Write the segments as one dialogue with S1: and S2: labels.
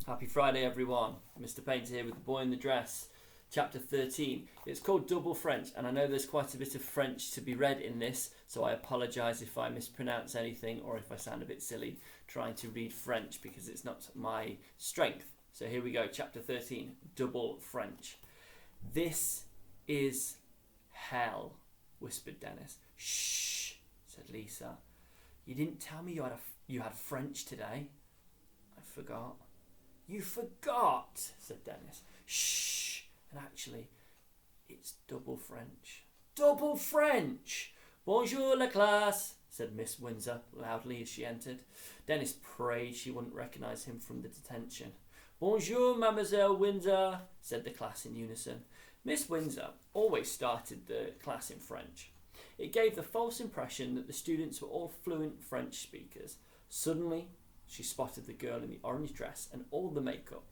S1: Happy Friday, everyone. Mr. Painter here with The Boy in the Dress, chapter 13. It's called Double French, and I know there's quite a bit of French to be read in this, so I apologise if I mispronounce anything or if I sound a bit silly trying to read French because it's not my strength. So here we go, chapter 13, Double French. This is hell, whispered Dennis. Shh, said Lisa. You didn't tell me you had French today. I forgot. You forgot, said Dennis. Shh. And actually, it's double French. Double French! Bonjour, la classe, said Miss Windsor loudly as she entered. Dennis prayed she wouldn't recognise him from the detention. Bonjour, Mademoiselle Windsor, said the class in unison. Miss Windsor always started the class in French. It gave the false impression that the students were all fluent French speakers. Suddenly, she spotted the girl in the orange dress and all the makeup.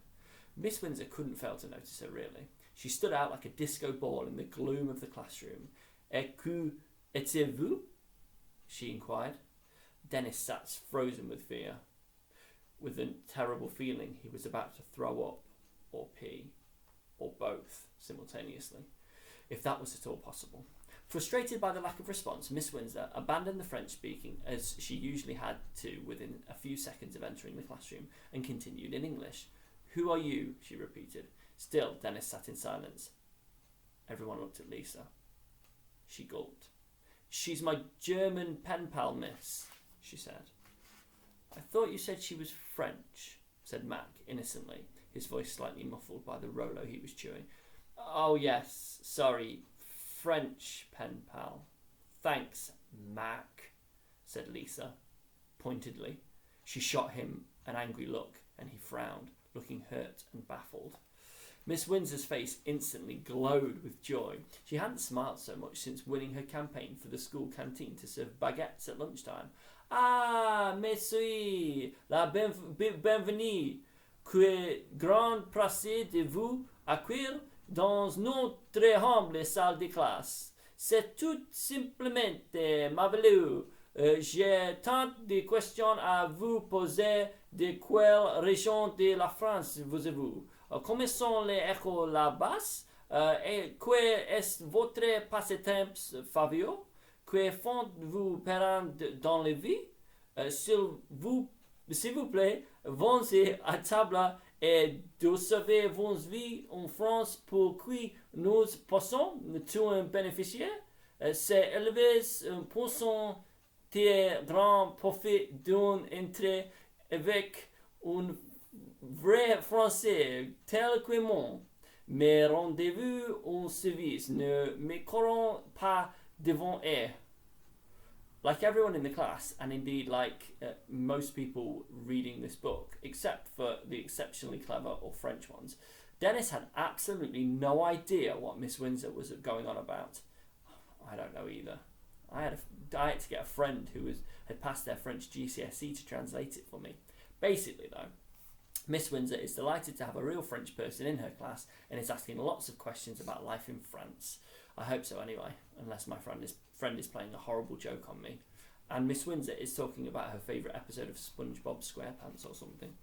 S1: Miss Windsor couldn't fail to notice her, really. She stood out like a disco ball in the gloom of the classroom. Que êtes-vous? She inquired. Dennis sat frozen with fear, with a terrible feeling he was about to throw up or pee, or both simultaneously, if that was at all possible. Frustrated by the lack of response, Miss Windsor abandoned the French speaking as she usually had to within a few seconds of entering the classroom and continued in English. Who are you? She repeated. Still, Dennis sat in silence. Everyone looked at Lisa. She gulped. She's my German pen pal, miss, she said. I thought you said she was French, said Mac innocently, his voice slightly muffled by the Rolo he was chewing. Oh yes, sorry, French pen pal. Thanks, Mac, said Lisa, pointedly. She shot him an angry look, and he frowned, looking hurt and baffled. Miss Windsor's face instantly glowed with joy. She hadn't smiled so much since winning her campaign for the school canteen to serve baguettes at lunchtime. Ah, monsieur, la bienvenue. Que grand plaisir de vous accueillir dans notre humble salle de classe. C'est tout simplement merveilleux. J'ai tant de questions à vous poser. De quelle région de la France vous-vous? Comment sont les écoles là-bas? Et quel est votre passatemps favori? Que faites-vous pendant dans la vie? S'il vous plaît, venez à table et desservez vos vies en France pour que nous puissions tous bénéficier. Ces élèves possent tirer grand profit d'un entrée avec un vrai français tel que moi. Mais rendez-vous en service, ne me courons pas devant eux. Like everyone in the class, and indeed like most people reading this book, except for the exceptionally clever or French ones, Dennis had absolutely no idea what Miss Windsor was going on about. I don't know either. I had to get a friend who had passed their French GCSE to translate it for me. Basically, though, Miss Windsor is delighted to have a real French person in her class and is asking lots of questions about life in France. I hope so anyway, unless my friend is playing a horrible joke on me. And Miss Windsor is talking about her favourite episode of SpongeBob SquarePants or something.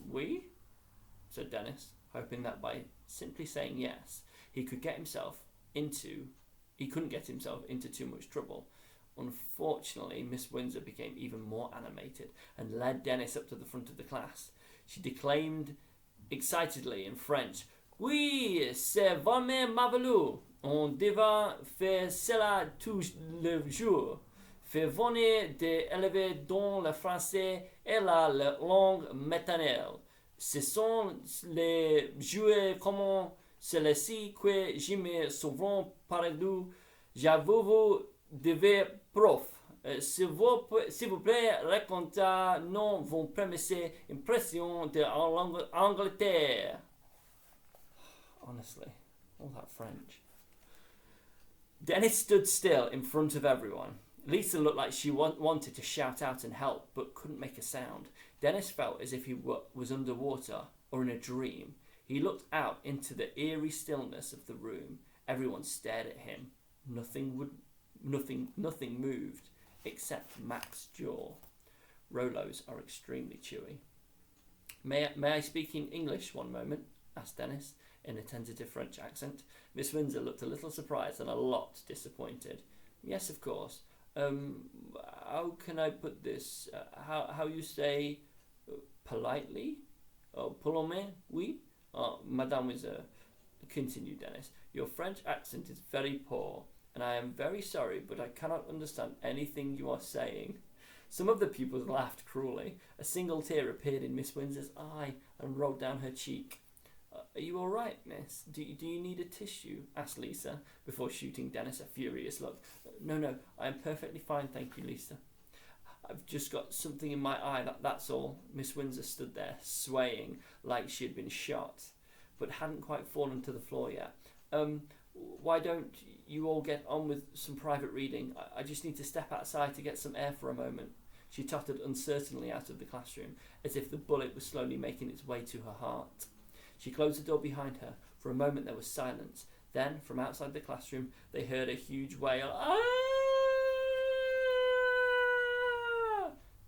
S1: Oui? Said Dennis, hoping that by simply saying yes, he couldn't get himself into too much trouble. Unfortunately, Miss Windsor became even more animated and led Dennis up to the front of the class. She declaimed excitedly in French, Oui, c'est vraiment merveilleux. On devrait faire cela tous les jours. Faire venir des élèves dont le français est la langue maternelle. Ce sont les jouets comme celui-ci que je me souvent perdu. J'avoue devez prof. S'il vous plaît, racontez-nous vos premières impressions de l'Angleterre. Honestly, all that French. Dennis stood still in front of everyone. Lisa looked like she wanted to shout out and help, but couldn't make a sound. Dennis felt as if he was underwater or in a dream. He looked out into the eerie stillness of the room. Everyone stared at him. Nothing moved except Mac's jaw. Rolos are extremely chewy. May I speak in English one moment? Asked Dennis in a tentative French accent. Miss Windsor looked a little surprised and a lot disappointed. Yes, of course. How can I put this? How you say politely? Oh, poliment, oui. Madame is continued Dennis. Your French accent is very poor, and I am very sorry, but I cannot understand anything you are saying. Some of the pupils laughed cruelly. A single tear appeared in Miss Windsor's eye and rolled down her cheek. Are you all right, miss? Do you need a tissue? Asked Lisa, before shooting Dennis a furious look. No, I am perfectly fine, thank you, Lisa. I've just got something in my eye, that's all. Miss Windsor stood there, swaying like she had been shot, but hadn't quite fallen to the floor yet. Why don't you all get on with some private reading? I just need to step outside to get some air for a moment. She tottered uncertainly out of the classroom, as if the bullet was slowly making its way to her heart. She closed the door behind her. For a moment there was silence. Then, from outside the classroom, they heard a huge wail. Ah!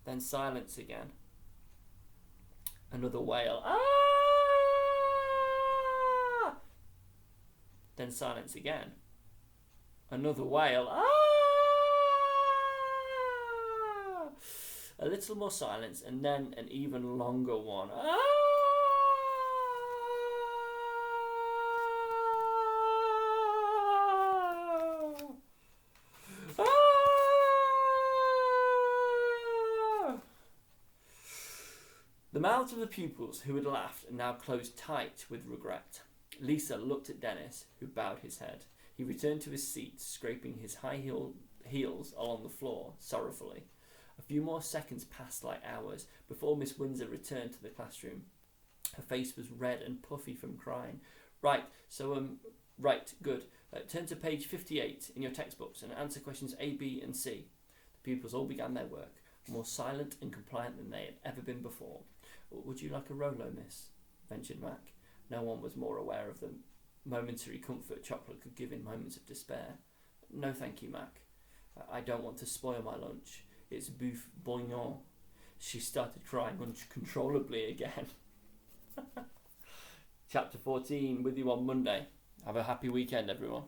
S1: Then silence again. Another wail. Ah! Then silence again. Another wail. Ah! A little more silence, and then an even longer one. Ah! The mouths of the pupils who had laughed now closed tight with regret. Lisa looked at Dennis, who bowed his head. He returned to his seat, scraping his heels along the floor sorrowfully. A few more seconds passed like hours before Miss Windsor returned to the classroom. Her face was red and puffy from crying. Right, good. Turn to page 58 in your textbooks and answer questions A, B and C. The pupils all began their work, more silent and compliant than they had ever been before. Would you like a Rolo, miss? Ventured Mac. No one was more aware of the momentary comfort chocolate could give in moments of despair. No thank you, Mac. I don't want to spoil my lunch. It's bouffe boignon. She started crying uncontrollably again. Chapter 14, with you on Monday. Have a happy weekend, everyone.